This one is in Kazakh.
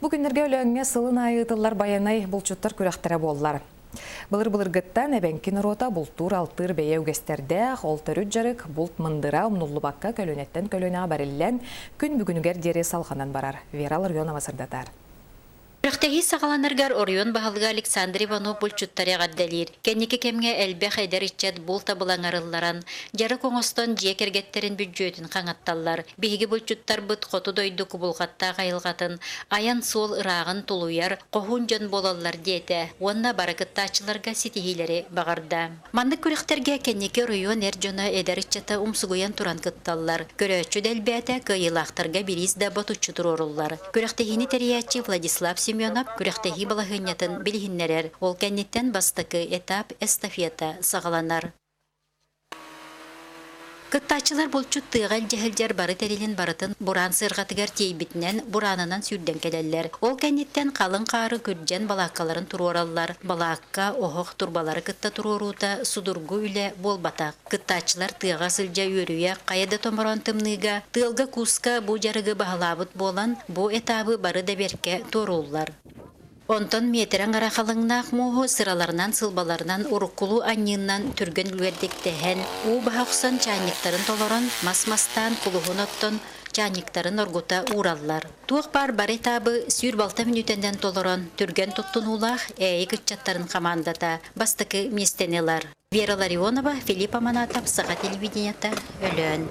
Бүгүннерге өлөңге сылын айытылар баянай булчуттар күрәхтәре боллар. Былыр гыттан эбенкин рота бултур алтыр бейеу гестерде ол төрүт жарык булт мындыра умнуллу бакка көлөнеттен көлөнә бариллен күн бүгүнүгер дере салханан барар. Верал Рионова сырдатар. Рөхтәһи сағаланыргар Орион бағалғы Александр Иванов бұлчуттары ғаддалир. Кәнеке кемге әлбе қайдар итчет бұл табылаңарылларан, жары коңостон жекергеттерін бюджетін қаңатталлар. Бейгі бұлчуттар бұт қоту дойды күбулғатта қайылғатын, аян сол ырағын тулуяр, қоғын жон болалар дейті, онна баракыттачыларға сетихилері бағарда. Манны күректерге кәнеке Орион әржона әдер итчеті умсугуян туран кытталлар. Көрөчү дәлбәті көйілақтарға беріз да бұтучы тұрорулар. Күректехini терiyatçı Владислав Семенов күрәхтәһи балаһыннятын билһиннәрәр. Ол кәннеттән бастыкы этап эстафета сагаланар. Кыттачылар болчу тыгал җәһелҗәр бары тәрилен барытын буран сыргатыгар тейбитнән буранынан сүрдән кәләләр. Ол кәннеттән калын кары күрҗән балаккаларын турораллар. Балакка охок турбалары кытта турорута судургу үле болбата. Кыттачылар тыга сылҗа йөрүе кайда томорон тымныга тылга куска бу жарыгы баһалабыт болан бу этабы бары да берке торуллар. Онтон метрен арахалыңнақ муһу сыраларынан сылбаларынан уруккулу аннынан түрген үлгердіктәһен у бахақсан чайниктарын толорон мас-мастан кулуһун оттон чайниктарын оргута ураллар. Туық бар этабы сүйр балта минутенден толорон түрген туттунулах әйі кытчаттарын командата бастыкы местенелар. Вера Ларионова, Филипп Аманатов, Саха телевидениета, Өлөн.